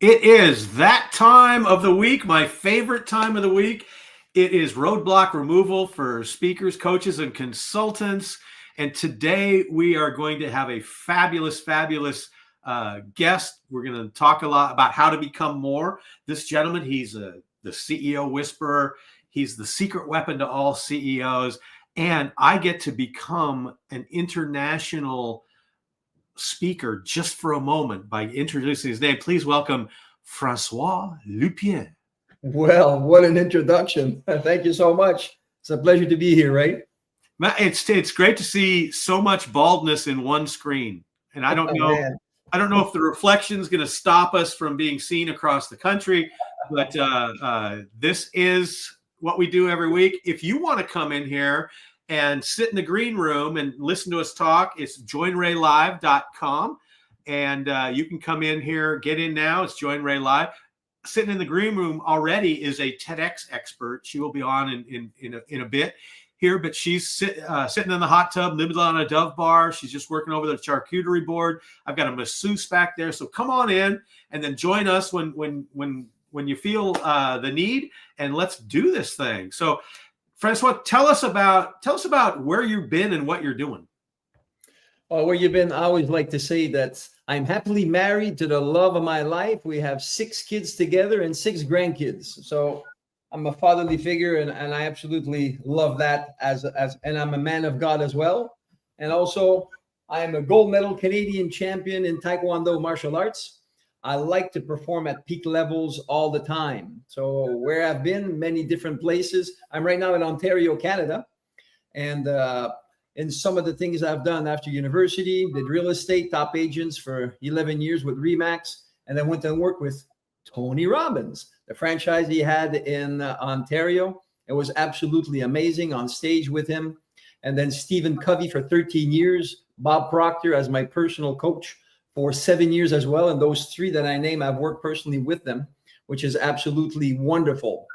It is that time of the week, my favorite time of the week. It is roadblock removal for speakers, coaches, and consultants. And today we are going to have a fabulous guest. We're going to talk a lot about how to become more. This gentleman, he's the CEO whisperer. He's the secret weapon to all CEOs. And I get to become an international speaker just for a moment by introducing his name. Please welcome Francois Lupien. Well, what an introduction. Thank you so much. It's a pleasure to be here, right? It's great to see so much baldness in one screen. And I don't know if the reflection is going to stop us from being seen across the country, but this is what we do every week. If you want to come in here and sit in the green room and listen to us talk, it's joinraylive.com. And you can come in here, get in now. It's Join Ray Live. Sitting in the green room already is a TEDx expert. She will be on in a bit here, but she's sitting in the hot tub, living on a Dove bar. She's just working over the charcuterie board. I've got a masseuse back there. So come on in and then join us when you feel the need, and let's do this thing. So Francois, tell us about where you've been and what you're doing. Oh, where you've been, I always like to say that I'm happily married to the love of my life. We have 6 kids together and 6 grandkids. So I'm a fatherly figure, and I absolutely love that and I'm a man of God as well. And also I am a gold medal Canadian champion in Taekwondo martial arts. I like to perform at peak levels all the time. So where I've been, many different places. I'm right now in Ontario, Canada. And in some of the things I've done after university, did real estate, top agents for 11 years with Remax, and then went and worked with Tony Robbins, the franchise he had in Ontario. It was absolutely amazing on stage with him. And then Stephen Covey for 13 years, Bob Proctor as my personal coach for 7 years as well. And those 3 that I name, I've worked personally with them, which is absolutely wonderful.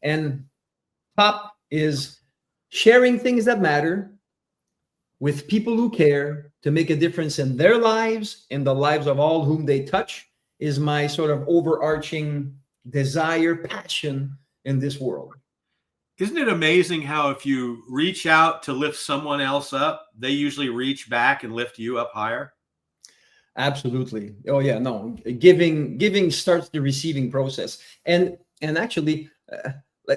And top is sharing things that matter with people who care to make a difference in their lives, in the lives of all whom they touch, is my sort of overarching desire, passion in this world. Isn't it amazing how if you reach out to lift someone else up, they usually reach back and lift you up higher? Absolutely. Oh yeah, no. Giving starts the receiving process. And actually,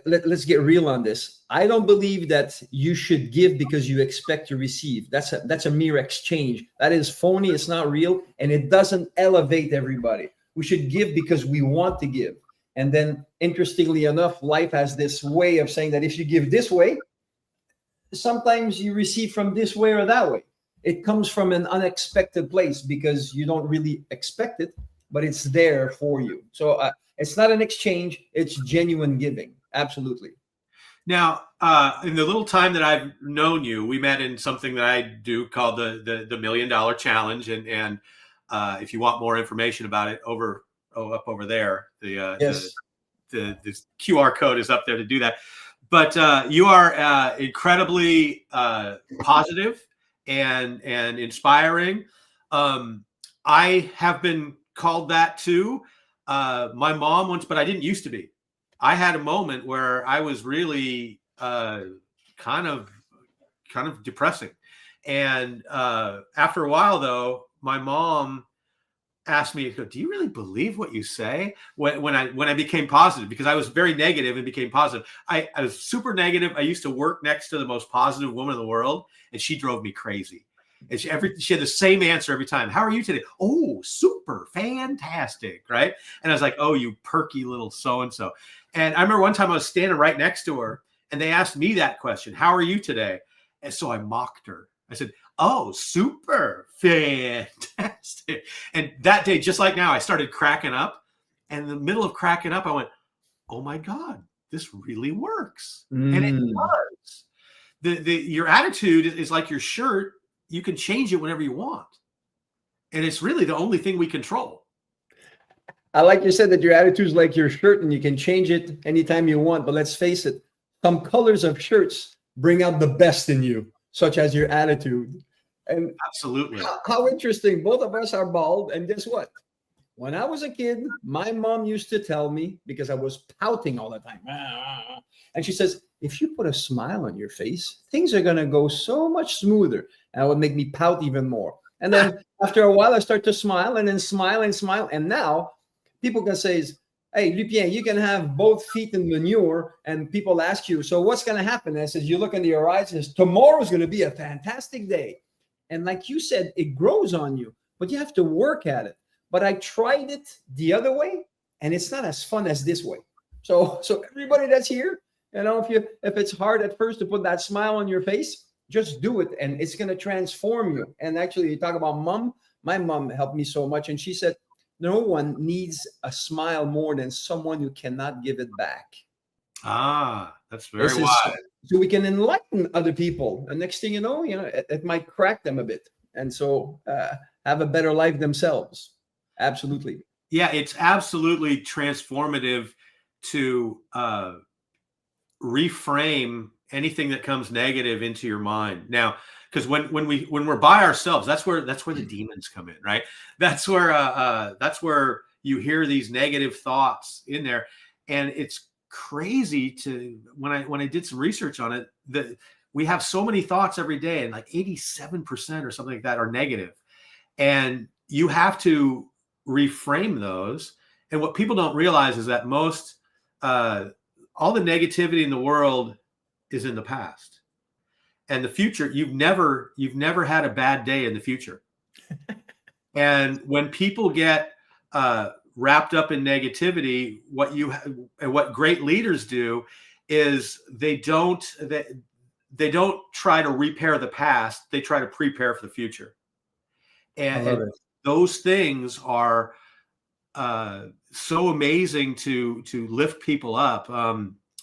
let's get real on this. I don't believe that you should give because you expect to receive. That's a mere exchange. That is phony. It's not real, and it doesn't elevate everybody. We should give because we want to give. And then, interestingly enough, life has this way of saying that if you give this way, sometimes you receive from this way or that way. It comes from an unexpected place because you don't really expect it, but it's there for you. So it's not an exchange. It's genuine giving. Absolutely. Now, in the little time that I've known you, we met in something that I do called the $1 Million Challenge. And if you want more information about it, up over there, Yes. the QR code is up there to do that. But you are incredibly positive and inspiring. I have been called that too. My mom once, but I didn't used to be. I had a moment where I was really kind of depressing. And after a while, though, my mom asked me, "Do you really believe what you say?" When I became positive, because I was very negative and became positive. I was super negative. I used to work next to the most positive woman in the world, and she drove me crazy. And she had the same answer every time. "How are you today?" "Oh, super, fantastic," right? And I was like, "Oh, you perky little so-and-so." And I remember one time I was standing right next to her, and they asked me that question, "How are you today?" And so I mocked her. I said, "Oh, super, fantastic." And that day, just like now, I started cracking up. And in the middle of cracking up, I went, "Oh my God, this really works." And it does. Your attitude is like your shirt. You can change it whenever you want. And it's really the only thing we control. I like you said that your attitude is like your shirt and you can change it anytime you want. But let's face it, some colors of shirts bring out the best in you, such as your attitude. And absolutely. How interesting. Both of us are bald. And guess what? When I was a kid, my mom used to tell me, because I was pouting all the time, and she says, if you put a smile on your face, things are going to go so much smoother. And it would make me pout even more. And then after a while, I start to smile and then smile and smile. And now people can say, hey, Lupien, you can have both feet in manure. And people ask you, so what's going to happen? And I says, you look in the horizon, says, tomorrow's going to be a fantastic day. And like you said, it grows on you, but you have to work at it. But I tried it the other way, and it's not as fun as this way. So everybody that's here, if it's hard at first to put that smile on your face, just do it, and it's going to transform you. And actually, you talk about mom. My mom helped me so much, and she said, no one needs a smile more than someone who cannot give it back. Ah, that's very wise. So we can enlighten other people. And next thing you know, it might crack them a bit. And so have a better life themselves. Absolutely. Yeah, it's absolutely transformative to reframe anything that comes negative into your mind. Now, because when we're by ourselves, that's where the demons come in, right? That's where you hear these negative thoughts in there, and it's crazy to when I did some research on it that we have so many thoughts every day, and like 87% or something like that are negative, and you have to reframe those. And what people don't realize is that most all the negativity in the world is in the past, and the future. You've never had a bad day in the future. And when people get wrapped up in negativity, what great leaders do is they don't try to repair the past. They try to prepare for the future. And those things are so amazing to lift people up.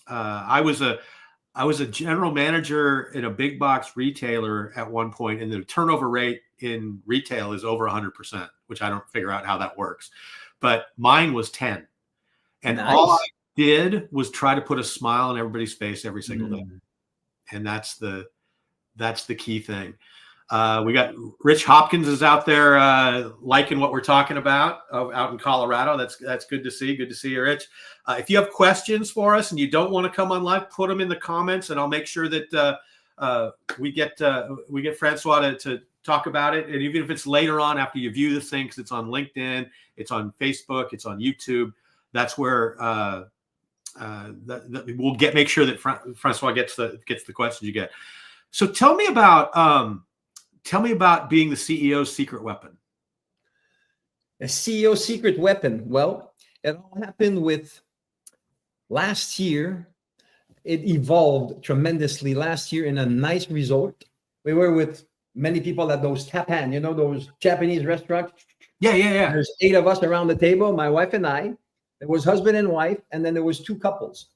I was a general manager in a big box retailer at one point, and the turnover rate in retail is over 100%, which I don't figure out how that works. But mine was 10. And nice. All I did was try to put a smile on everybody's face every single day. And that's the key thing. We got Rich Hopkins is out there liking what we're talking about out in Colorado. That's good to see. Good to see you, Rich. If you have questions for us and you don't want to come on live, put them in the comments, and I'll make sure that we get Francois to talk about it. And even if it's later on after you view this thing, because it's on LinkedIn, it's on Facebook, it's on YouTube. That's where we'll make sure that Francois gets the questions you get. So tell me about being the CEO's secret weapon. A CEO's secret weapon. Well, it all happened with last year. It evolved tremendously last year in a nice resort. We were with many people at those tapan, those Japanese restaurants. Yeah. There's 8 of us around the table, my wife and I. There was husband and wife, and then there was 2 couples.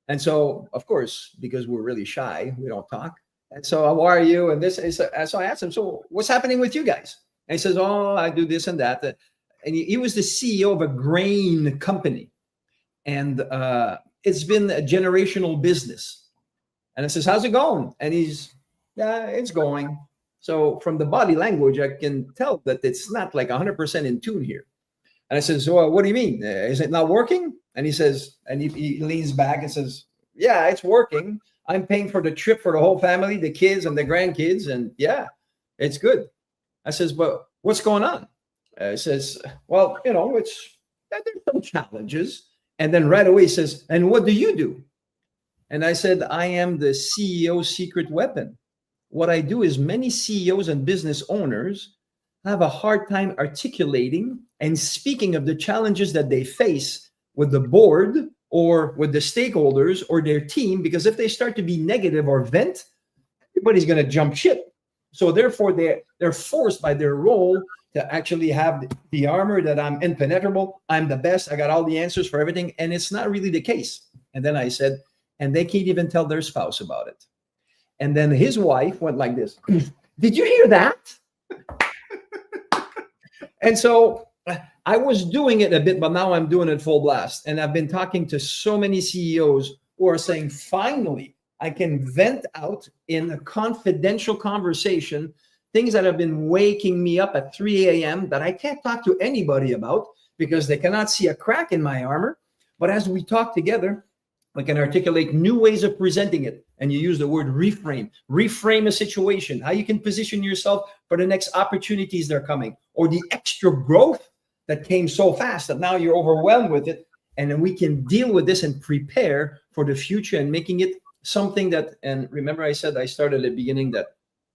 And so, of course, because we're really shy, we don't talk. And so, how are you? And so I asked him, so what's happening with you guys? And he says, oh, I do this and that. And he was the CEO of a grain company. And it's been a generational business. And I says, how's it going? And he's, yeah, it's going. So from the body language, I can tell that it's not like 100% in tune here. And I says, well, what do you mean? Is it not working? And he says, and he leans back and says, yeah, it's working. I'm paying for the trip for the whole family, the kids and the grandkids. And yeah, it's good. I says, but what's going on? He says, well, there's some challenges. And then right away he says, and what do you do? And I said, I am the CEO's secret weapon. What I do is many CEOs and business owners have a hard time articulating and speaking of the challenges that they face with the board or with the stakeholders or their team, because if they start to be negative or vent, everybody's going to jump ship. So therefore, they're forced by their role to actually have the armor that I'm impenetrable, I'm the best, I got all the answers for everything, and it's not really the case. And then I said, and they can't even tell their spouse about it. And then his wife went like this, did you hear that? And so I was doing it a bit, but now I'm doing it full blast. And I've been talking to so many CEOs who are saying, finally, I can vent out in a confidential conversation things that have been waking me up at 3 a.m. that I can't talk to anybody about because they cannot see a crack in my armor. But as we talk together, we can articulate new ways of presenting it. And you use the word reframe a situation, how you can position yourself for the next opportunities that are coming, or the extra growth that came so fast that now you're overwhelmed with it. And then we can deal with this and prepare for the future and making it something that, and remember I said I started at the beginning that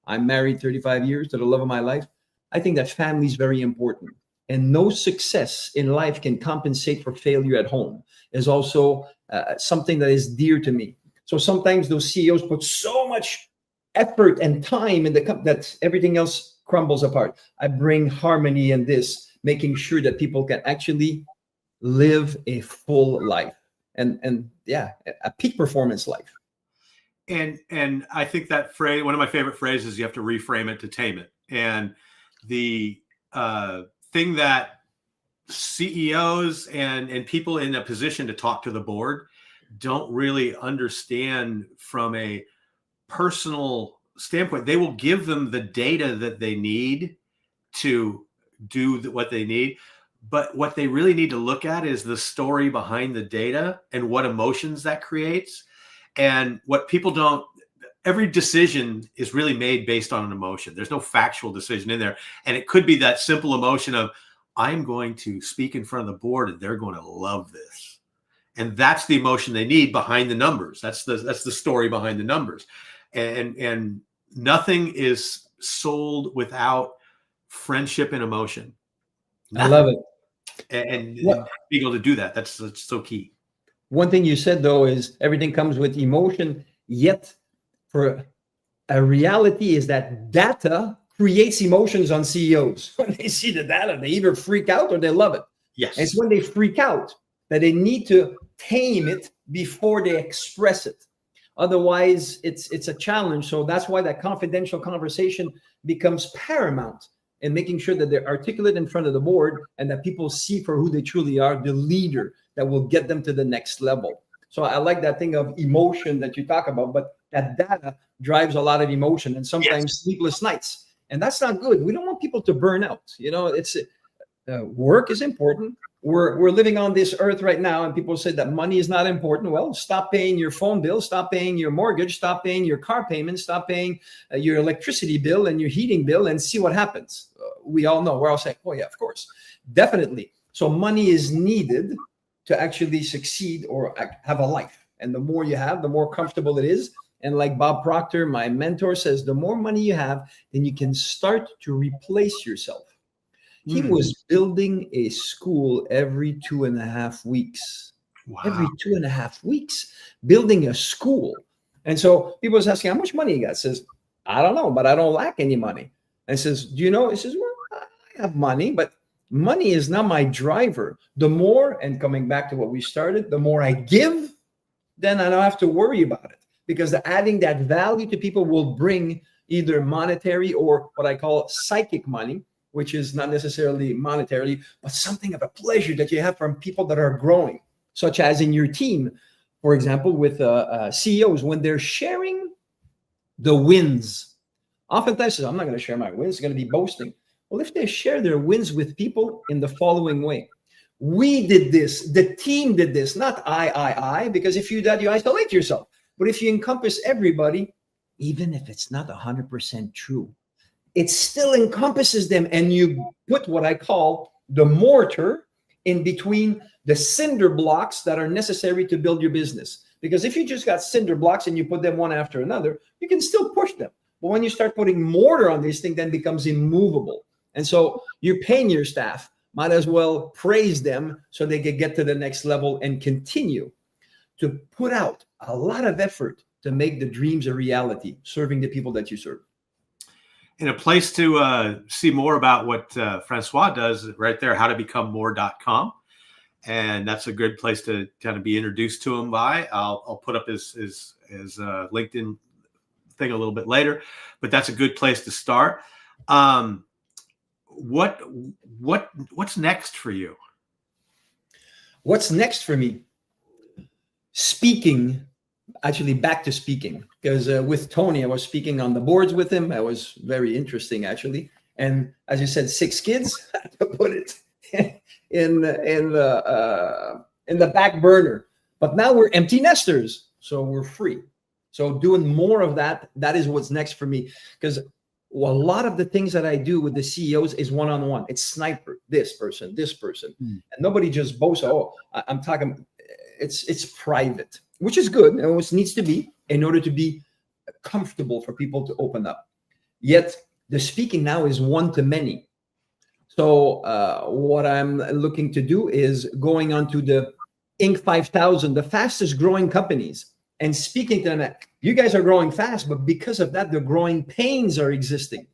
I'm married 35 years to the love of my life. I think that family is very important. And no success in life can compensate for failure at home is also something that is dear to me. So sometimes those CEOs put so much effort and time in the company that everything else crumbles apart. I bring harmony in this, making sure that people can actually live a full life and yeah, a peak performance life. And I think that phrase, one of my favorite phrases, you have to reframe it to tame it. And the thing that CEOs and people in a position to talk to the board don't really understand from a personal standpoint, they will give them the data that they need to do what they need. But what they really need to look at is the story behind the data and what emotions that creates. And what people don't, every decision is really made based on an emotion. There's no factual decision in there. And it could be that simple emotion of, I'm going to speak in front of the board and they're going to love this. And that's the emotion they need behind the numbers. That's the story behind the numbers. And nothing is sold without friendship and emotion. Nothing. I love it. And being able to do that, that's so key. One thing you said, though, is everything comes with emotion, yet for a reality is that data creates emotions on CEOs. When they see the data, they either freak out or they love it. Yes. And it's when they freak out that they need to tame it before they express it. Otherwise, it's a challenge. So that's why that confidential conversation becomes paramount in making sure that they're articulate in front of the board and that people see for who they truly are, the leader that will get them to the next level. So I like that thing of emotion that you talk about, but that data drives a lot of emotion and sometimes sleepless nights. And that's not good. We don't want people to burn out. You know, it's work is important. We're living on this earth right now, and people say that money is not important. Well, stop paying your phone bill, stop paying your mortgage, stop paying your car payment, stop paying your electricity bill and your heating bill, and see what happens. We all know. We're all saying, oh yeah, of course, definitely. So money is needed to actually succeed or have a life. And the more you have, the more comfortable it is. And like Bob Proctor, my mentor, says, the more money you have, then you can start to replace yourself. He was building a school every 2.5 weeks. Wow. Every 2.5 weeks, building a school. And so people was asking, how much money you got? Says, I don't know, but I don't lack any money. And says, do you know? He says, well, I have money, but money is not my driver. The more, and coming back to what we started, the more I give, then I don't have to worry about it. Because adding that value to people will bring either monetary or what I call psychic money, which is not necessarily monetarily, but something of a pleasure that you have from people that are growing, such as in your team, for example, with CEOs, when they're sharing the wins. Oftentimes, I'm not going to share my wins, it's going to be boasting. Well, if they share their wins with people in the following way, we did this, the team did this, not I, because if you do that, you isolate yourself. But if you encompass everybody, even if it's not 100% true, it still encompasses them. And you put what I call the mortar in between the cinder blocks that are necessary to build your business. Because if you just got cinder blocks and you put them one after another, you can still push them. But when you start putting mortar on these things, then it becomes immovable. And so you're paying your staff, might as well praise them so they can get to the next level and continue to put out a lot of effort to make the dreams a reality, serving the people that you serve. And a place to see more about what Francois does right there, howtobecomemore.com. And that's a good place to kind of be introduced to him by. I'll put up his LinkedIn thing a little bit later, but that's a good place to start. What's next for you? What's next for me? Speaking actually back to speaking, because with Tony, I was speaking on the boards with him. That was very interesting, actually. And as you said, 6 kids, to put it in the back burner. But now we're empty nesters, so we're free. So doing more of that, that is what's next for me. Because a lot of the things that I do with the CEOs is one-on-one. It's sniper, this person, and nobody just boasts. Oh, I'm talking. It's private, which is good, and which needs to be in order to be comfortable for people to open up. Yet the speaking now is one to many. So what I'm looking to do is going onto the Inc. 5000, the fastest growing companies, and speaking to them. You guys are growing fast, but because of that, the growing pains are existing,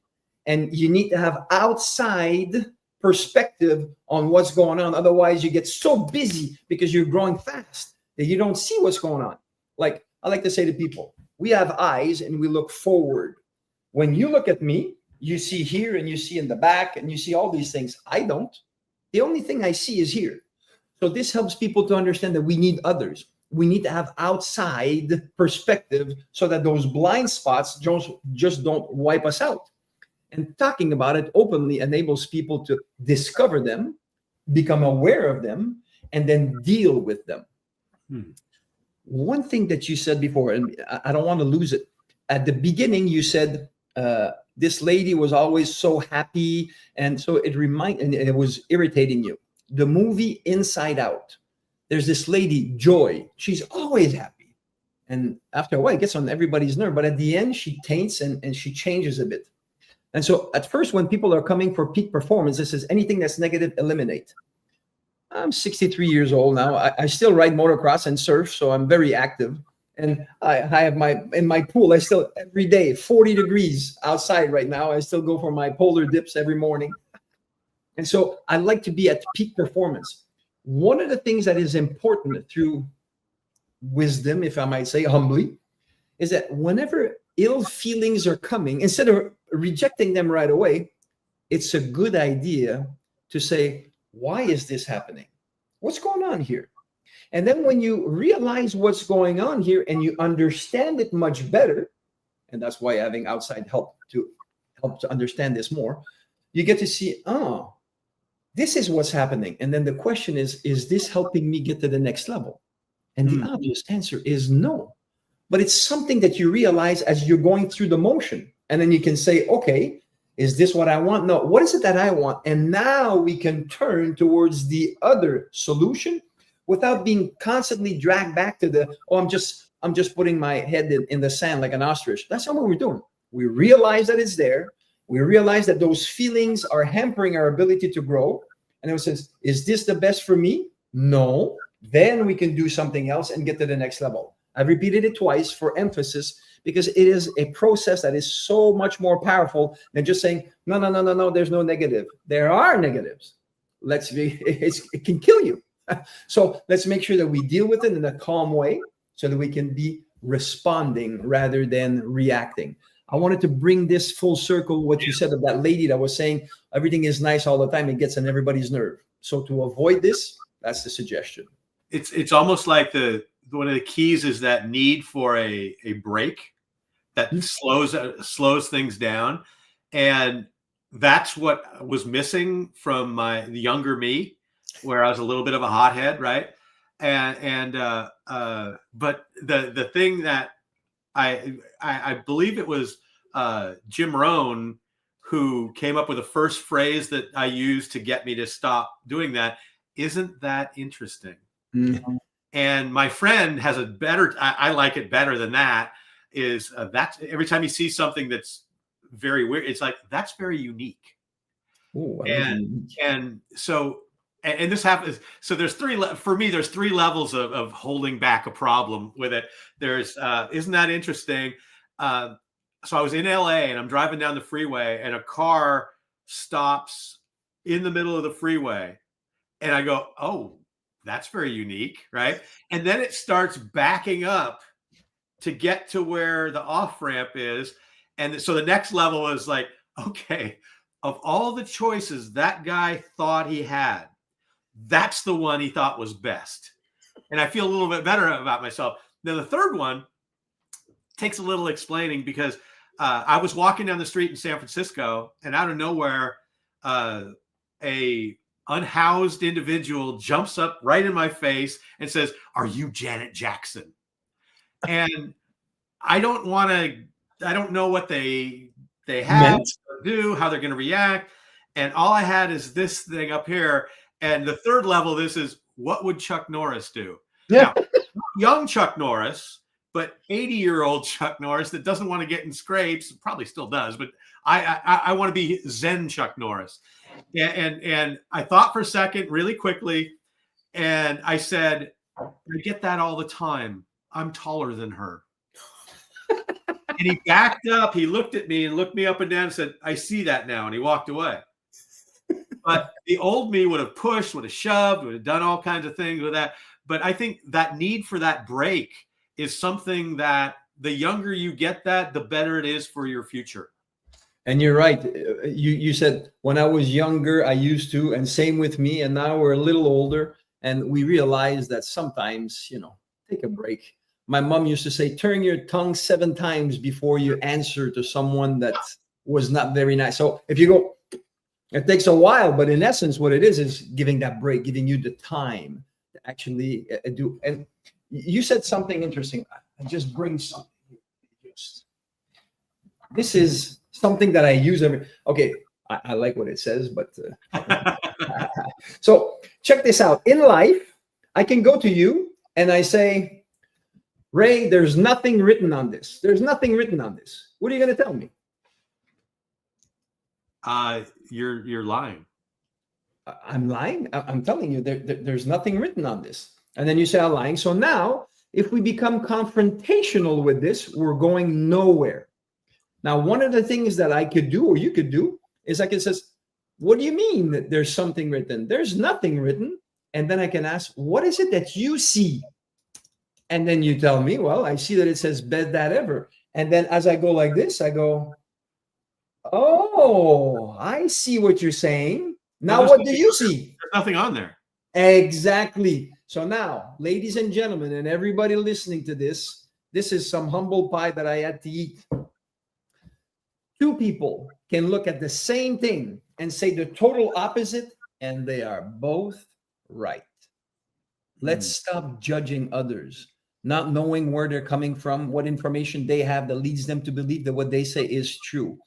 and you need to have outside perspective on what's going on. Otherwise, you get so busy because you're growing fast that you don't see what's going on. Like I like to say to people, we have eyes and we look forward. When you look at me, you see here and you see in the back and you see all these things. I don't. The only thing I see is here. So this helps people to understand that we need others. We need to have outside perspective so that those blind spots just don't wipe us out. And talking about it openly enables people to discover them, become aware of them, and then deal with them. One thing that you said before, and I don't want to lose it. At the beginning, you said this lady was always so happy, and so it was irritating you. The movie Inside Out, there's this lady, Joy. She's always happy. And after a while, it gets on everybody's nerve. But at the end, she taints and she changes a bit. And so at first, when people are coming for peak performance, this is anything that's negative, eliminate. I'm 63 years old now. I still ride motocross and surf, so I'm very active. And I have in my pool, I still every day, 40 degrees outside right now. I still go for my polar dips every morning. And so I like to be at peak performance. One of the things that is important through wisdom, if I might say humbly, is that whenever ill feelings are coming, instead of rejecting them right away, it's a good idea to say, why is this happening? What's going on here? And then when you realize what's going on here and you understand it much better, and that's why having outside help to understand this more, you get to see, oh, this is what's happening. And then the question is this helping me get to the next level? And the obvious answer is no. But it's something that you realize as you're going through the motion. And then you can say, okay, is this what I want? No, what is it that I want? And now we can turn towards the other solution without being constantly dragged back to the, oh, I'm just putting my head in the sand like an ostrich. That's not what we're doing. We realize that it's there. We realize that those feelings are hampering our ability to grow. And it says, is this the best for me? No. Then we can do something else and get to the next level. I've repeated it twice for emphasis because it is a process that is so much more powerful than just saying, no, there's no negative. There are negatives. It can kill you. So let's make sure that we deal with it in a calm way so that we can be responding rather than reacting. I wanted to bring this full circle, what you said of that lady that was saying everything is nice all the time. It gets on everybody's nerve. So to avoid this, that's the suggestion. It's almost like one of the keys is that need for a break that slows things down. And that's what was missing from the younger me, where I was a little bit of a hothead, right? But the thing that I believe it was Jim Rohn who came up with the first phrase that I used to get me to stop doing that. Isn't that interesting? Mm-hmm. And my friend has a better, I like it better than that, is that's every time you see something that's very weird, it's like, that's very unique. Ooh, and so this happens. So there's three levels of holding back a problem with it. There's, isn't that interesting? So I was in LA and I'm driving down the freeway and a car stops in the middle of the freeway. And I go, oh, that's very unique, right? And then it starts backing up to get to where the off-ramp is. And so the next level is like, okay, of all the choices that guy thought he had, that's the one he thought was best. And I feel a little bit better about myself. Now, the third one takes a little explaining because I was walking down the street in San Francisco, and out of nowhere, a unhoused individual jumps up right in my face and says, "Are you Janet Jackson?" And I don't know what they have to do, how they're going to react. And all I had is this thing up here. And the third level of this is, what would Chuck Norris do? Yeah. Now, young Chuck Norris, but 80-year-old Chuck Norris that doesn't want to get in scrapes, probably still does, but I want to be Zen Chuck Norris. And I thought for a second, really quickly, and I said, I get that all the time. I'm taller than her. And he backed up. He looked at me and looked me up and down and said, I see that now. And he walked away. But the old me would have pushed, would have shoved, would have done all kinds of things with that. But I think that need for that break is something that the younger you get that, the better it is for your future. And you're right. You said when I was younger, I used to, and same with me. And now we're a little older, and we realize that sometimes, take a break. My mom used to say, turn your tongue 7 times before you answer to someone that was not very nice. So if you go, it takes a while, but in essence, what it is giving that break, giving you the time to actually do. And you said something interesting. I just bring something. This is something that I use okay, I like what it says, but so check this out. In life, I can go to you and I say, Ray, there's nothing written on this. There's nothing written on this. What are you going to tell me? You're lying. I'm lying? I'm telling you, there's nothing written on this. And then you say I'm lying. So now, if we become confrontational with this, we're going nowhere. Now, one of the things that I could do, or you could do, is I can say, what do you mean that there's something written? There's nothing written. And then I can ask, what is it that you see? And then you tell me, well, I see that it says best that ever. And then as I go like this, I go, oh, I see what you're saying. Now, what do you see? There's nothing on there. Exactly. So now, ladies and gentlemen, and everybody listening to this is some humble pie that I had to eat. 2 people can look at the same thing and say the total opposite, and they are both right. Let's stop judging others, not knowing where they're coming from, what information they have that leads them to believe that what they say is true.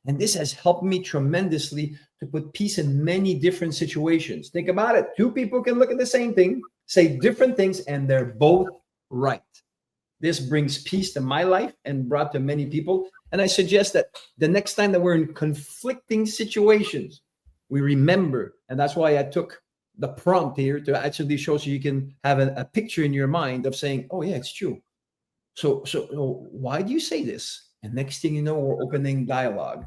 And this has helped me tremendously to put peace in many different situations. Think about it. 2 people can look at the same thing, say different things, and they're both right. This brings peace to my life and brought to many people. And I suggest that the next time that we're in conflicting situations, we remember, and that's why I took the prompt here to actually show so you can have a picture in your mind of saying, oh yeah, it's true. So why do you say this? And next thing you know, we're opening dialogue.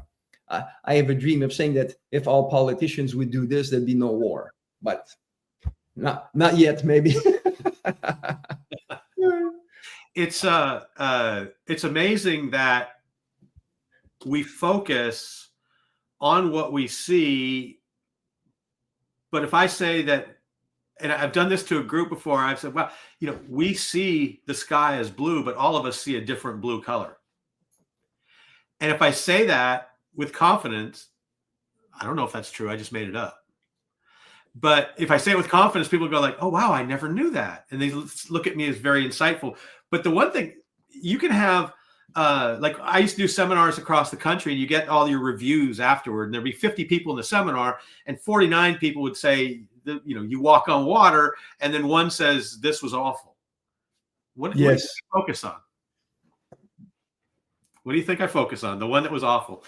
I have a dream of saying that if all politicians would do this, there'd be no war, but not yet, maybe. It's amazing that we focus on what we see. But if I say that, and I've done this to a group before, I've said, well, we see the sky as blue, but all of us see a different blue color. And if I say that with confidence, I don't know if that's true. I just made it up. But if I say it with confidence, people go like, oh, wow, I never knew that. And they look at me as very insightful. But the one thing you can have, like I used to do seminars across the country, and you get all your reviews afterward, and there'd be 50 people in the seminar, and 49 people would say, you walk on water, and then one says, this was awful. What do you focus on? What do you think I focus on? The one that was awful.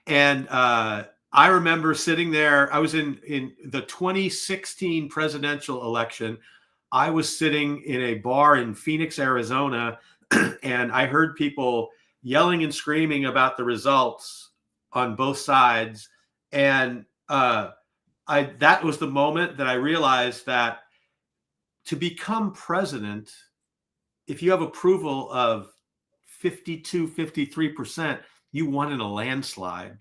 And I remember sitting there. I was in the 2016 presidential election. I was sitting in a bar in Phoenix, Arizona, and I heard people yelling and screaming about the results on both sides. And that was the moment that I realized that to become president, if you have approval of 52, 53%, you won in a landslide.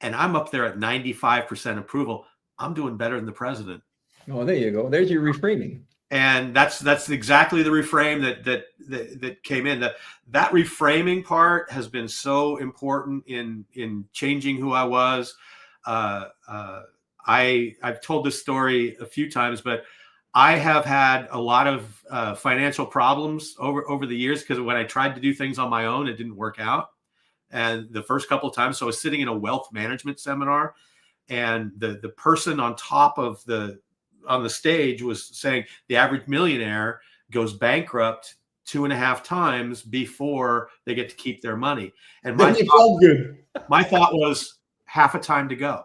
And I'm up there at 95% approval. I'm doing better than the president. Oh, there you go. There's your reframing. And that's exactly the reframe that came in. That reframing part has been so important in changing who I was. I've told this story a few times, but I have had a lot of financial problems over the years, because when I tried to do things on my own, it didn't work out. And the first couple of times, so I was sitting in a wealth management seminar, and the person on the stage was saying the average millionaire goes bankrupt 2.5 times before they get to keep their money. And Then you felt good. my thought was half a time to go.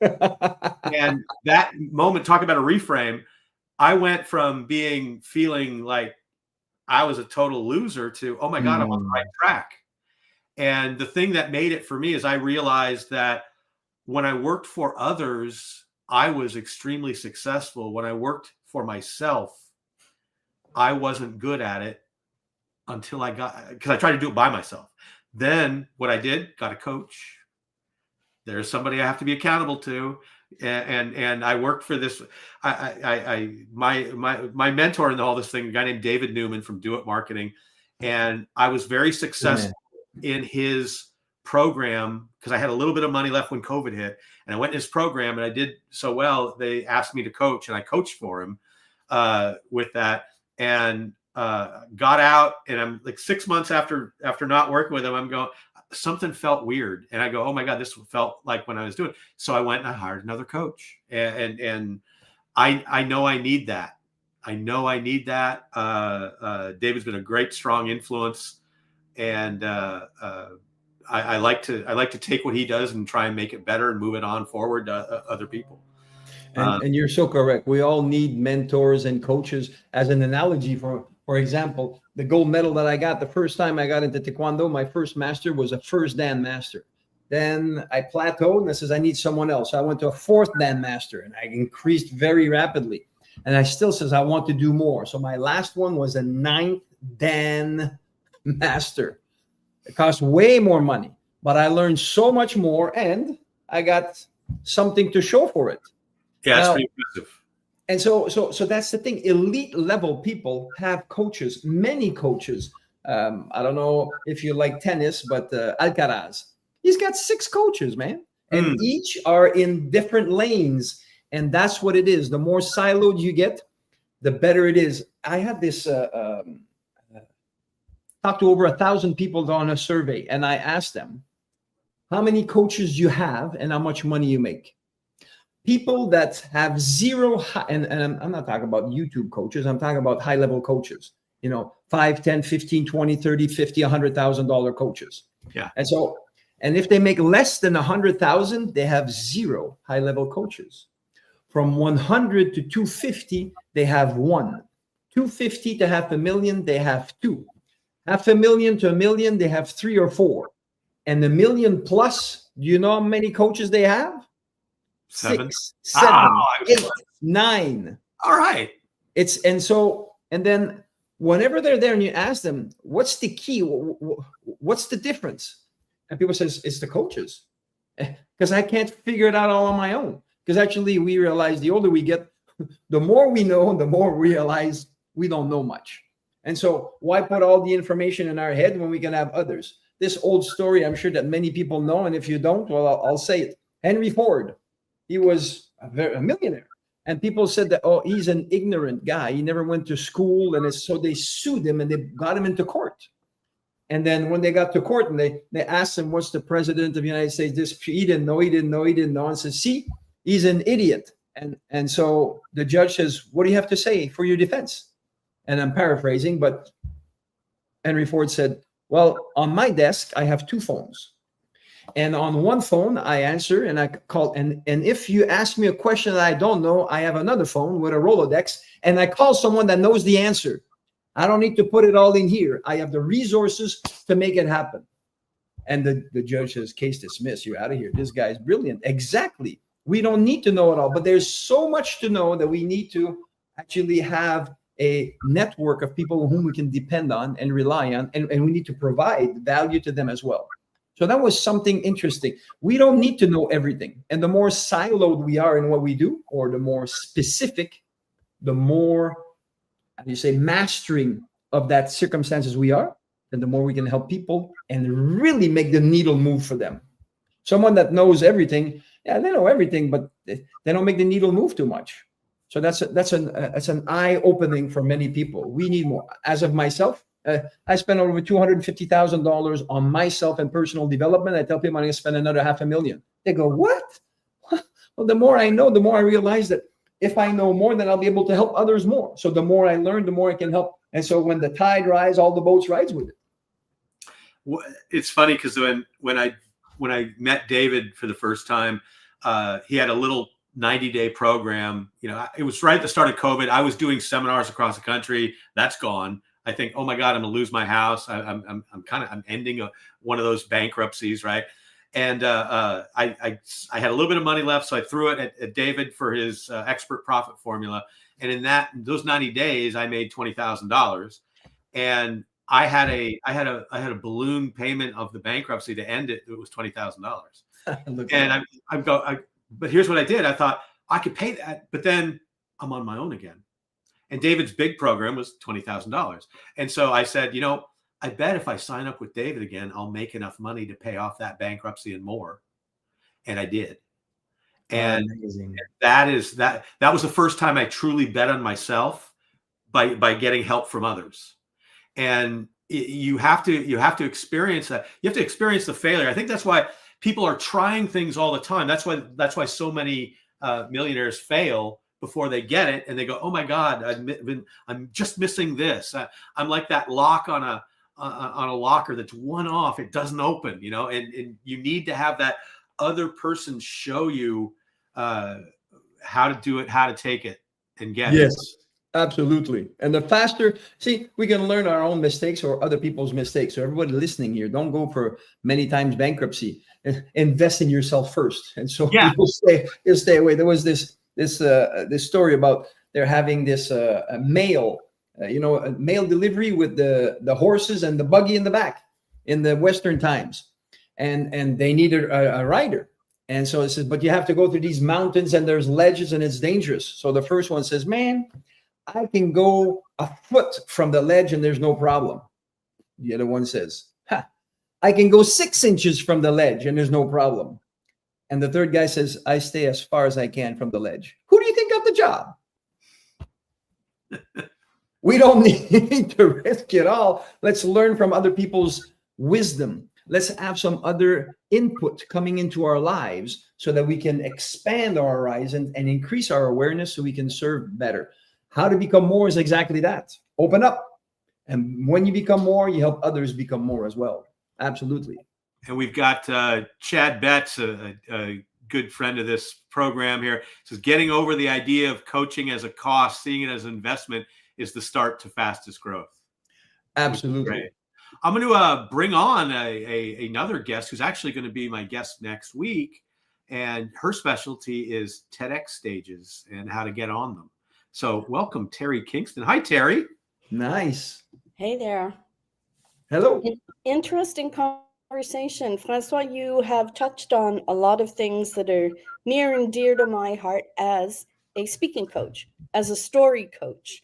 And that moment, talk about a reframe, I went from feeling like I was a total loser to, oh my God, I'm on the right track. And the thing that made it for me is I realized that when I worked for others, I was extremely successful. When I worked for myself, I wasn't good at it because I tried to do it by myself. Then what I did, got a coach. There's somebody I have to be accountable to. And I worked for this. My mentor in all this thing, a guy named David Newman from Do It Marketing. And I was very successful in his program because I had a little bit of money left when COVID hit, and I went in his program and I did so well. They asked me to coach, and I coached for him with that, and got out. And I'm like 6 months after not working with him, I'm going, something felt weird, and I go, oh my God, this felt like when I was doing it. So I went and I hired another coach, and I know I need that. I know I need that. David's been a great, strong influence, and I like to take what he does and try and make it better and move it on forward to other people. And you're so correct. We all need mentors and coaches. As an analogy, for example, the gold medal that I got the first time I got into Taekwondo, my first master was a first Dan master. Then I plateaued, and I says, I need someone else. So I went to a fourth Dan master, and I increased very rapidly. And I still says, I want to do more. So my last one was a 9th Dan master. It cost way more money, but I learned so much more, and I got something to show for it. Yeah, it's pretty impressive. And so that's the thing. Elite level people have coaches, many coaches. I don't know if you like tennis, but Alcaraz, he's got 6 coaches, man, and each are in different lanes. And that's what it is. The more siloed you get, the better it is. I had this talked to over 1,000 people on a survey, and I asked them, how many coaches you have and how much money you make? People that have zero, and I'm not talking about YouTube coaches, I'm talking about high-level coaches, 5, 10, 15, 20, 30, 50, $100,000 coaches. Yeah. And if they make less than 100,000, they have 0 high-level coaches. From 100 to 250, they have 1. 250 to 500,000, they have 2. 500,000 to 1 million, they have 3 or 4. And the million plus, do you know how many coaches they have? 7, 7, 8, 9. All right. And then whenever they're there and you ask them, what's the key? What's the difference? And people says, it's the coaches. Because I can't figure it out all on my own. Because actually we realize the older we get, the more we know, the more we realize we don't know much. And so why put all the information in our head when we can have others? This old story, I'm sure that many people know. And if you don't, well, I'll say it. Henry Ford, he was a millionaire. And people said that, oh, he's an ignorant guy. He never went to school. And so they sued him and they got him into court. And then when they got to court and they asked him, what's the president of the United States? He didn't know. And said, see, he's an idiot. And so the judge says, what do you have to say for your defense? And I'm paraphrasing, but Henry Ford said, well, on my desk, I have 2 phones. And on one phone, I answer and I call. And if you ask me a question that I don't know, I have another phone with a Rolodex and I call someone that knows the answer. I don't need to put it all in here. I have the resources to make it happen. And the judge says, case dismissed. You're out of here. This guy's brilliant. Exactly. We don't need to know it all, but there's so much to know that we need to actually have a network of people whom we can depend on and rely on, and we need to provide value to them as well. So that was something interesting. We don't need to know everything. And the more siloed we are in what we do, or the more specific, the more you say, mastering of that circumstances we are, then the more we can help people and really make the needle move for them. Someone that knows everything, yeah, they know everything, but they don't make the needle move too much. So that's an eye opening for many people. We need more. As of myself, I spent over $250,000 on myself and personal development. I tell people I'm going to spend another $500,000. They go, what? Well, the more I know, the more I realize that if I know more, then I'll be able to help others more. So the more I learn, the more I can help. And so when the tide rises, all the boats rise with it. Well, it's funny because when I met David for the first time, he had a little 90-day program. You know, it was right at the start of COVID. I was doing seminars across the country. That's gone. I think, oh my God, I'm gonna lose my house. I'm ending one of those bankruptcies, right? And I had a little bit of money left, so I threw it at David for his expert profit formula. And in those 90 days, I made $20,000. And I had a balloon payment of the bankruptcy to end it. It was $20,000. And but here's what I did. I thought I could pay that, but then I'm on my own again. And David's big program was $20,000. And so I said, I bet if I sign up with David again, I'll make enough money to pay off that bankruptcy and more. And I did. And that was the first time I truly bet on myself by getting help from others. And you have to experience that. You have to experience the failure. I think that's why people are trying things all the time. That's why so many millionaires fail before they get it, and they go, "Oh my God, I'm just missing this. I'm like that lock on a locker that's one off; it doesn't open." And you need to have that other person show you how to do it, how to take it, and get it. Yes, absolutely. And the faster, we can learn our own mistakes or other people's mistakes. So everybody listening here, don't go for many times bankruptcy. Invest in yourself first. And so you'll stay away. There was this story about they're having this mail delivery with the horses and the buggy in the back in the Western times, and they needed a rider. And so it says, but you have to go through these mountains and there's ledges and it's dangerous. So the first one says, man, I can go a foot from the ledge and there's no problem. The other one says, I can go 6 inches from the ledge and there's no problem. And the third guy says, I stay as far as I can from the ledge. Who do you think got the job? We don't need to risk it all. Let's learn from other people's wisdom. Let's have some other input coming into our lives so that we can expand our horizon and increase our awareness so we can serve better. How to become more is exactly that. Open up. And when you become more, you help others become more as well. Absolutely. And we've got Chad Betts, a good friend of this program here, says getting over the idea of coaching as a cost, seeing it as an investment is the start to fastest growth. Absolutely. I'm going to bring on another guest who's actually going to be my guest next week. And her specialty is TEDx stages and how to get on them. So welcome, Terry Kingston. Hi, Terry. Nice. Hey there. Hello. Interesting conversation. Francois, you have touched on a lot of things that are near and dear to my heart as a speaking coach, as a story coach.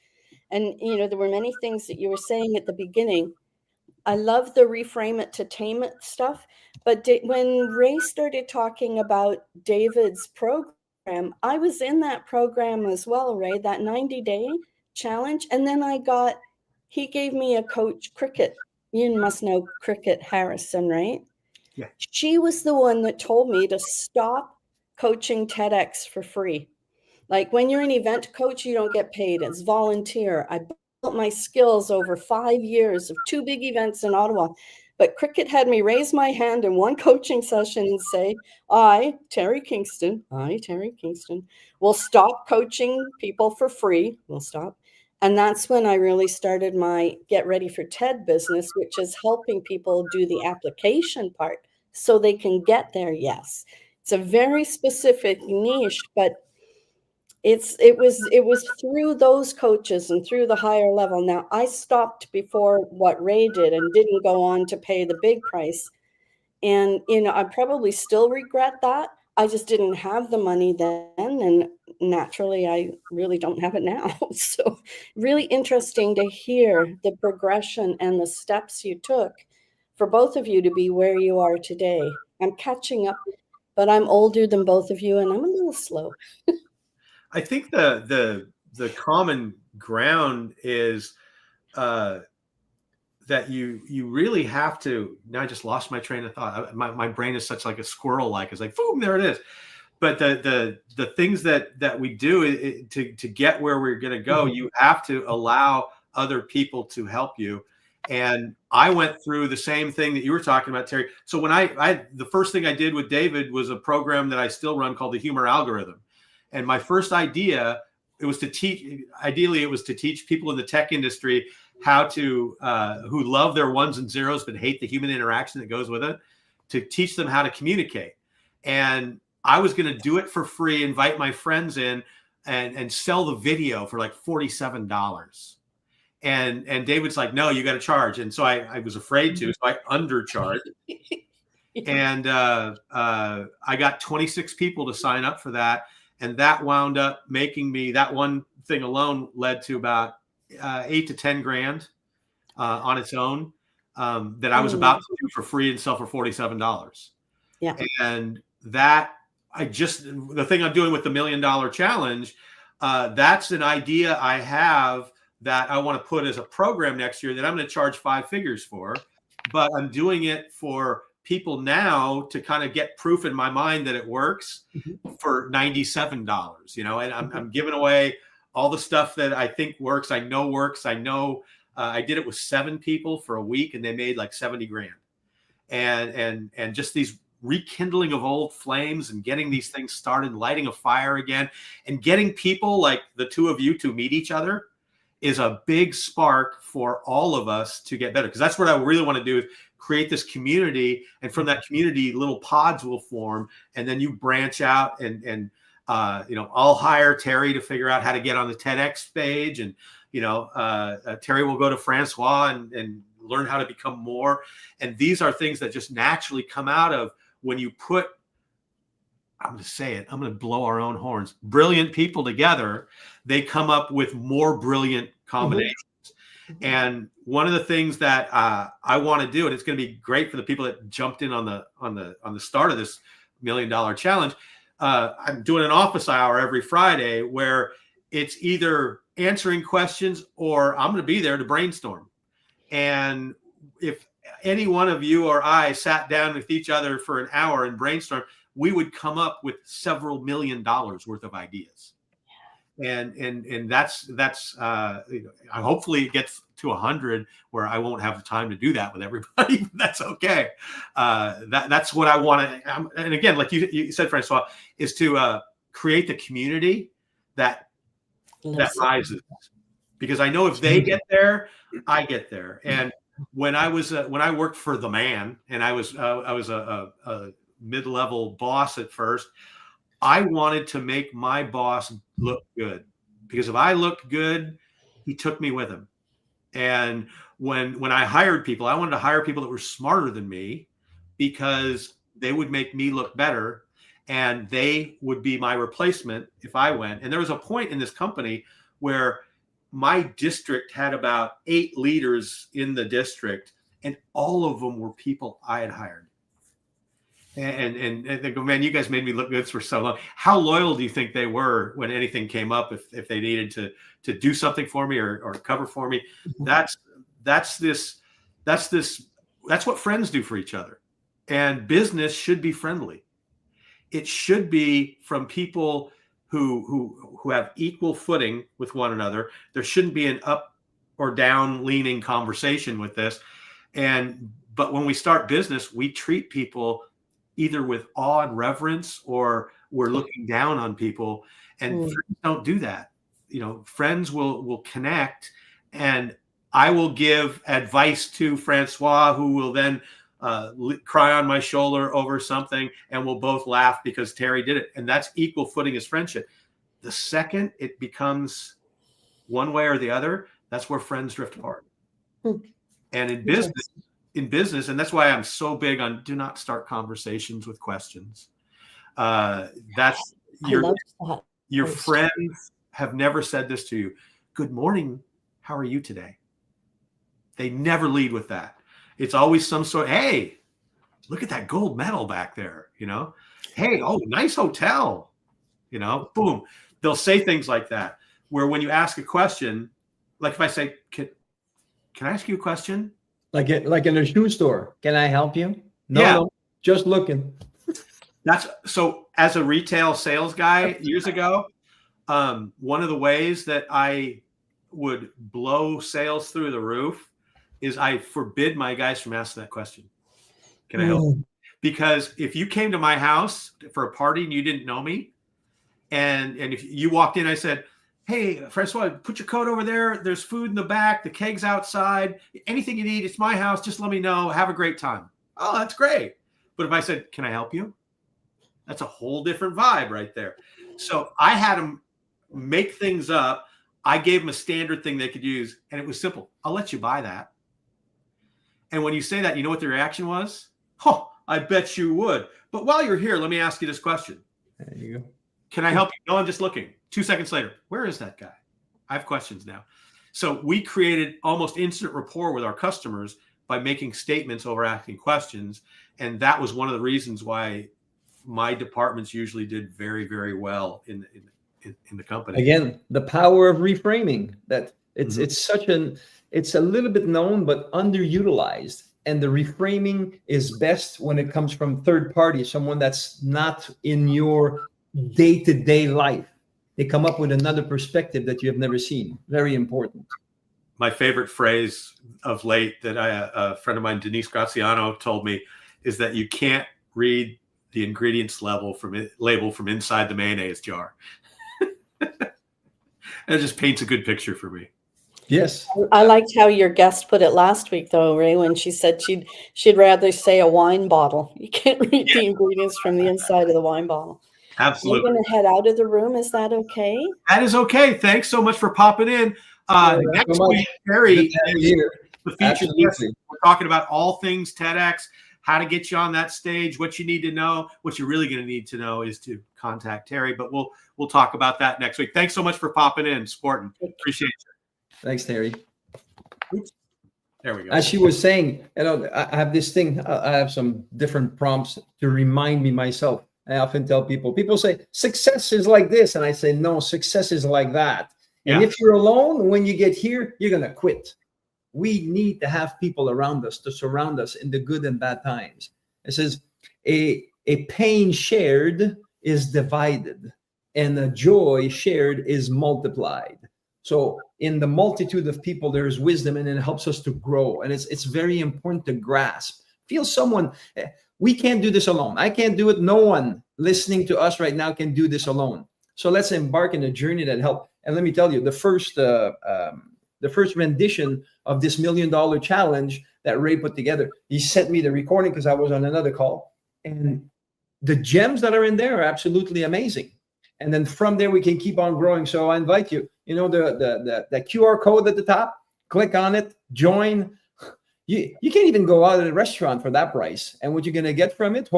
And, there were many things that you were saying at the beginning. I love the reframe it to tame it stuff. But when Ray started talking about David's program, I was in that program as well, Ray, that 90-day challenge. And then he gave me a coach, Cricket. You must know Cricket Harrison, right? Yeah. She was the one that told me to stop coaching TEDx for free. Like when you're an event coach, you don't get paid. It's volunteer. I built my skills over 5 years of 2 big events in Ottawa. But Cricket had me raise my hand in one coaching session and say, I, Terry Kingston, will stop coaching people for free. We'll stop. And that's when I really started my Get Ready for TED business, which is helping people do the application part so they can get there. Yes. It's a very specific niche, but it was through those coaches and through the higher level. Now, I stopped before what Ray did and didn't go on to pay the big price. And, I probably still regret that. I just didn't have the money then, and naturally, I really don't have it now. So, really interesting to hear the progression and the steps you took for both of you to be where you are today. I'm catching up, but I'm older than both of you, and I'm a little slow. I think the common ground is that you really have to. Now I just lost my train of thought. My brain is such like a squirrel, like it's like boom, there it is. But the things that we do to get where we're going to go, you have to allow other people to help you. And I went through the same thing that you were talking about, Terry. So when I the first thing I did with David was a program that I still run called the Humor Algorithm. And my first idea, it was to teach. Ideally, it was to teach people in the tech industry how to who love their ones and zeros but hate the human interaction that goes with it, to teach them how to communicate. And I was going to do it for free, invite my friends in, and sell the video for like $47. And David's like, no, you got to charge. And so I was afraid to, so I undercharged. And I got 26 people to sign up for that. And that wound up making me, that one thing alone led to about 8 to 10 grand on its own that I was about to do for free and sell for $47. Yeah. And that the thing I'm doing with the $1 Million Challenge, that's an idea I have that I want to put as a program next year that I'm going to charge 5 figures for, but I'm doing it for people now to kind of get proof in my mind that it works for $97, and I'm giving away all the stuff that I think works. I know works. I know I did it with 7 people for a week and they made like 70 grand. And just these rekindling of old flames and getting these things started, lighting a fire again, and getting people like the two of you to meet each other is a big spark for all of us to get better. Because that's what I really want to do, is create this community. And from that community, little pods will form. And then you branch out and I'll hire Terry to figure out how to get on the TEDx page. And, Terry will go to Francois and learn how to become more. And these are things that just naturally come out of when you put, I'm going to say it, I'm going to blow our own horns, brilliant people together, they come up with more brilliant combinations. And one of the things that I want to do, and it's going to be great for the people that jumped in on the start of this $1 Million Challenge, I'm doing an office hour every Friday where it's either answering questions or I'm going to be there to brainstorm. And if any one of you or I sat down with each other for an hour and brainstorm, we would come up with several $1 million worth of ideas. And that's hopefully it gets to 100 where I won't have the time to do that with everybody. That's okay. That's what I want to. And again, like you said, Francois, is to create the community that rises. Because I know if they get there, I get there. And when I worked for the man, and I was a mid-level boss at first, I wanted to make my boss look good, because if I looked good, he took me with him. And when I hired people, I wanted to hire people that were smarter than me, because they would make me look better and they would be my replacement if I went. And there was a point in this company where my district had about 8 leaders in the district, and all of them were people I had hired. And they go, man, you guys made me look good for so long. How loyal do you think they were when anything came up, if they needed to do something for me or cover for me? That's what friends do for each other. And business should be friendly. It should be from people who have equal footing with one another. There shouldn't be an up or down leaning conversation with this. But when we start business, we treat people either with awe and reverence, or we're looking down on people. And friends don't do that. Friends will connect, and I will give advice to Francois, who will then cry on my shoulder over something, and we'll both laugh because Terry did it. And that's equal footing as friendship. The second it becomes one way or the other, that's where friends drift apart. And in business, and that's why I'm so big on do not start conversations with questions. That's I love that. your Post. friends have never said this to you. Good morning. How are you today? They never lead with that. It's always some sort, hey, look at that gold medal back there, you know? Hey, oh, nice hotel, you know, boom. They'll say things like that, where when you ask a question, like if I say, can I ask you a question? Like in a shoe store. Can I help you? No, Yeah. no, just looking. That's so as a retail sales guy years ago, one of the ways that I would blow sales through the roof is I forbid my guys from asking that question. Can I help you? Because if you came to my house for a party and you didn't know me, and if you walked in, I said, hey, Francois, put your coat over there. There's food in the back. The keg's outside. Anything you need, it's my house. Just let me know. Have a great time. Oh, that's great. But if I said, can I help you? That's a whole different vibe right there. So I had them make things up. I gave them a standard thing they could use, and it was simple. I'll let you buy that. And when you say that, you know what the reaction was? Oh, I bet you would. But while you're here, let me ask you this question. There you go. Can I help you? No, I'm just looking. 2 seconds later, where is that guy? I have questions now. So we created almost instant rapport with our customers by making statements over asking questions. And that was one of the reasons why my departments usually did very, very well in the company. Again, the power of reframing. That it's it's a little bit known but underutilized. And the reframing is best when it comes from third party, someone that's not in your day-to-day life. They come up with another perspective that you have never seen. Very important. My favorite phrase of late that a friend of mine, Denise Graziano, told me is that you can't read the ingredients label from inside the mayonnaise jar. It just paints a good picture for me. Yes. I liked how your guest put it last week, though, Ray, when she said she'd rather say a wine bottle. You can't read the ingredients from the inside of the wine bottle. Absolutely. I'm going to head out of the room. Is that okay? That is okay. Thanks so much for popping in. Next so week, Terry is here. the featured guest. We're talking about all things TEDx, how to get you on that stage, what you need to know. What you're really going to need to know is to contact Terry, but we'll talk about that next week. Thanks so much for popping in, supporting. Appreciate you. Thanks, Terry. Oops. There we go. As she was saying, I have this thing. I have some different prompts to remind me myself. I often tell people say, success is like this. And I say, no, success is like that. And if you're alone, when you get here, you're going to quit. We need to have people around us to surround us in the good and bad times. It says, a pain shared is divided, and a joy shared is multiplied. So in the multitude of people, there is wisdom, and it helps us to grow. And it's very important to grasp. Feel someone. We can't do this alone. I can't do it. No one listening to us right now can do this alone. So let's embark in a journey that helps. And let me tell you, the first rendition of this $1 million challenge that Ray put together, he sent me the recording because I was on another call. And the gems that are in there are absolutely amazing. And then from there, we can keep on growing. So I invite you, the QR code at the top, click on it, join. You can't even go out at a restaurant for that price. And what you're going to get from it,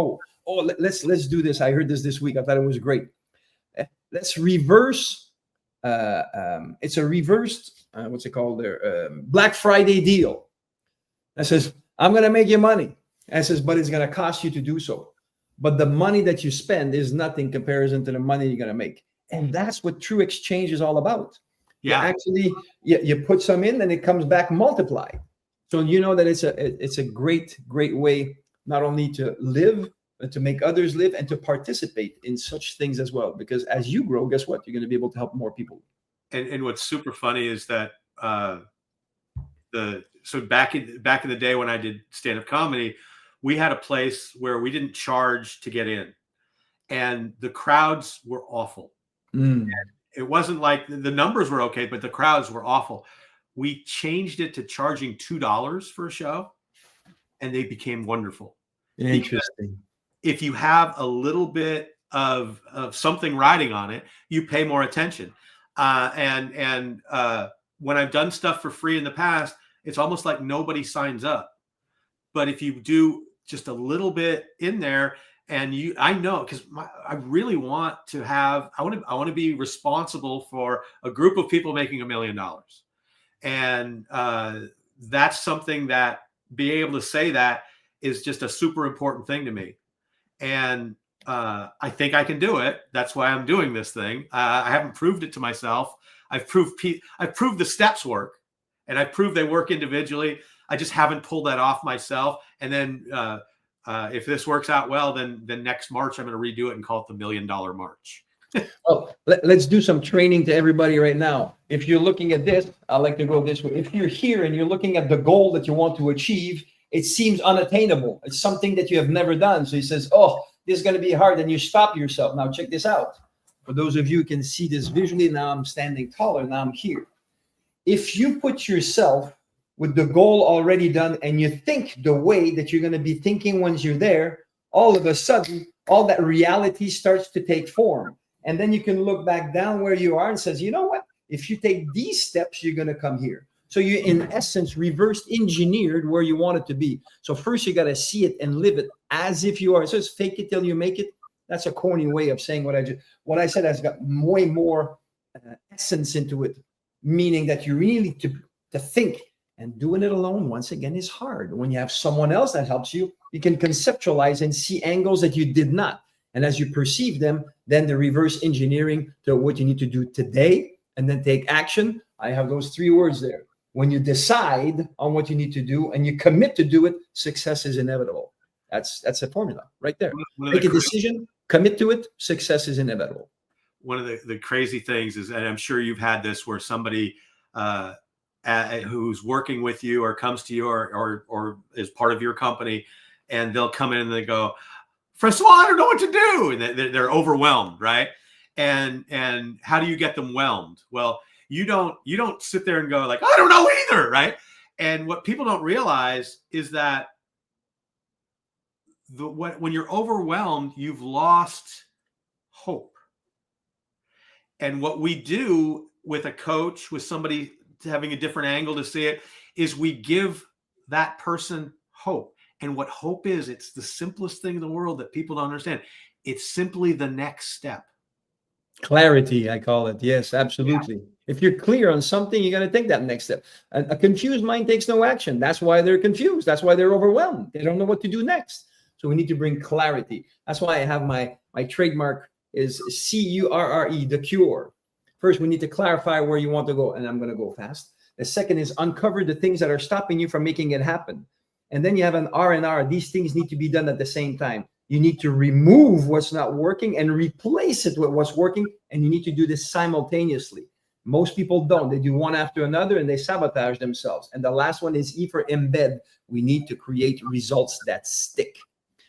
let's do this. I heard this week. I thought it was great. Let's reverse. It's a reversed, what's it called there? Black Friday deal. That says, I'm going to make you money. And it says, but it's going to cost you to do so. But the money that you spend is nothing in comparison to the money you're going to make. And that's what true exchange is all about. Yeah. You put some in and it comes back multiplied. So you know that it's a great way not only to live, but to make others live and to participate in such things as well. Because as you grow, guess what? You're going to be able to help more people. And what's super funny is that back in the day when I did stand-up comedy, we had a place where we didn't charge to get in, and the crowds were awful. It wasn't like the numbers were okay, but the crowds were awful. We changed it to charging $2 for a show, and they became wonderful. Interesting. If you have a little bit of something riding on it, you pay more attention. And when I've done stuff for free in the past, it's almost like nobody signs up. But if you do just a little bit in there, and I know, because I really want to have, I want to be responsible for a group of people making $1 million. And that's something that being able to say that is just a super important thing to me. And I think I can do it. That's why I'm doing this thing. I haven't proved it to myself. I've proved the steps work, and I've proved they work individually. I just haven't pulled that off myself. And then if this works out well, then next March I'm going to redo it and call it the $1 Million March. Oh, let's do some training to everybody right now. If you're looking at this, I like to go this way. If you're here and you're looking at the goal that you want to achieve, it seems unattainable. It's something that you have never done. So he says, oh, this is going to be hard. And you stop yourself. Now check this out. For those of you who can see this visually, now I'm standing taller. Now I'm here. If you put yourself with the goal already done and you think the way that you're going to be thinking once you're there, all of a sudden, all that reality starts to take form. And then you can look back down where you are and says, you know what? If you take these steps, you're going to come here. So you, in essence, reverse engineered where you want it to be. So first you got to see it and live it as if you are. So it's fake it till you make it. That's a corny way of saying what I said has got way more essence into it, meaning that you really need to think. And doing it alone, once again, is hard. When you have someone else that helps you, you can conceptualize and see angles that you did not. And as you perceive them, then the reverse engineering to what you need to do today, and then take action. I have those 3 words there. When you decide on what you need to do and you commit to do it, success is inevitable. That's a formula right there. Make a decision, commit to it, success is inevitable. One of the crazy things is, and I'm sure you've had this, where somebody who's working with you or comes to you or is part of your company, and they'll come in and they go, Francois, I don't know what to do. And they're overwhelmed, right? And how do you get them whelmed? Well, you don't sit there and go like, I don't know either, right? And what people don't realize is that when you're overwhelmed, you've lost hope. And what we do with a coach, with somebody having a different angle to see it, is we give that person hope. And what hope is, it's the simplest thing in the world that people don't understand. It's simply the next step. Clarity, I call it. Yes, absolutely. Yeah. If you're clear on something, you got to take that next step. A confused mind takes no action. That's why they're confused. That's why they're overwhelmed. They don't know what to do next. So we need to bring clarity. That's why I have my trademark is CURRE, the cure. First, we need to clarify where you want to go, and I'm going to go fast. The second is uncover the things that are stopping you from making it happen. And then you have an R&R. These things need to be done at the same time. You need to remove what's not working and replace it with what's working, and you need to do this simultaneously. Most people don't. They do one after another, and they sabotage themselves. And the last one is E for embed. We need to create results that stick.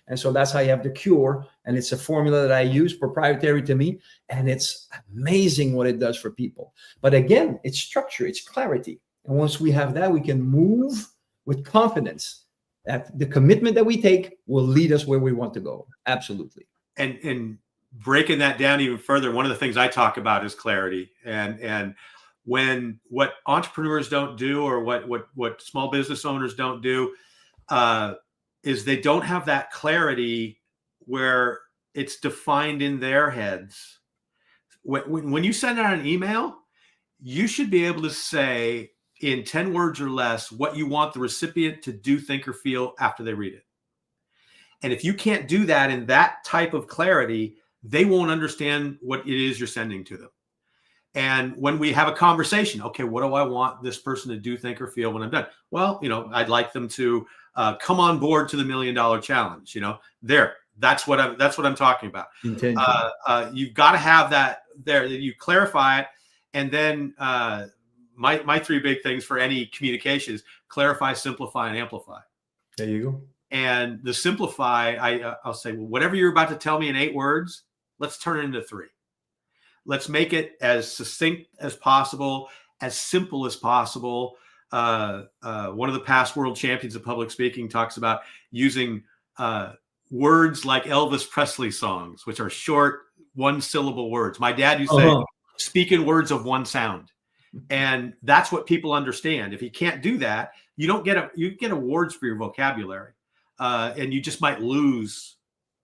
And so that's how you have the cure. And it's a formula that I use, proprietary to me. And it's amazing what it does for people. But again, it's structure, it's clarity. And once we have that, we can move with confidence that the commitment that we take will lead us where we want to go. Absolutely. And breaking that down even further, one of the things I talk about is clarity. And when what entrepreneurs don't do, or what small business owners don't do, is they don't have that clarity where it's defined in their heads. When you send out an email, you should be able to say in 10 words or less what you want the recipient to do, think, or feel after they read it. And if you can't do that in that type of clarity, they won't understand what it is you're sending to them. And when we have a conversation, okay, what do I want this person to do, think, or feel when I'm done? Well, I'd like them to come on board to the $1 Million Challenge. That's what I'm talking about. You've got to have that there. You clarify it, and then my 3 big things for any communication is clarify, simplify, and amplify. There you go. And the simplify, I'll say, well, whatever you're about to tell me in 8 words, let's turn it into 3. Let's make it as succinct as possible, as simple as possible. One of the past world champions of public speaking talks about using words like Elvis Presley songs, which are short, 1-syllable words. My dad used to say, speak in words of 1 sound. And that's what people understand. If you can't do that, you get awards for your vocabulary, and you just might lose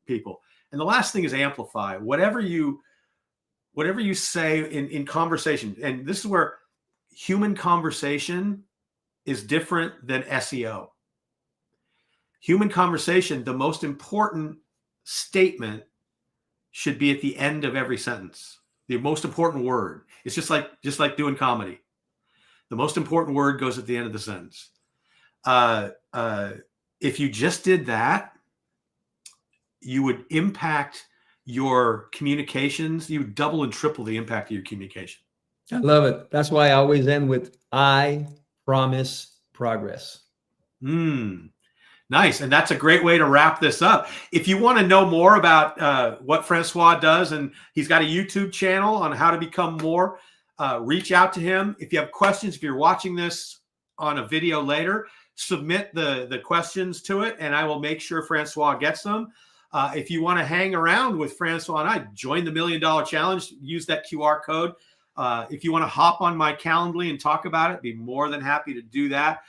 people. And the last thing is amplify. Whatever you say in conversation, and this is where human conversation is different than SEO. Human conversation, the most important statement should be at the end of every sentence. The most important word. It's just like doing comedy. The most important word goes at the end of the sentence. If you just did that, you would impact your communications. You would double and triple the impact of your communication. I love it. That's why I always end with, I promise progress. Nice. And that's a great way to wrap this up. If you want to know more about what Francois does, and he's got a YouTube channel on how to become more, reach out to him. If you have questions, if you're watching this on a video later, submit the questions to it, and I will make sure Francois gets them. If you want to hang around with Francois and I, join the $1 Million Challenge, use that QR code. If you want to hop on my Calendly and talk about it, be more than happy to do that.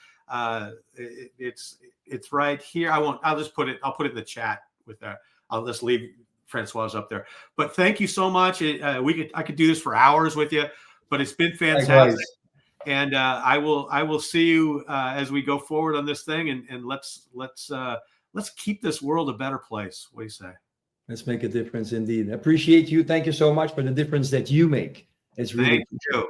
It's right here. I'll put it in the chat with that. I'll just leave Francois up there. But thank you so much. I could do this for hours with you, but it's been fantastic. And I will see you as we go forward on this thing, and let's keep this world a better place. What do you say? Let's make a difference indeed. I appreciate you. Thank you so much for the difference that you make. It's really Thank you.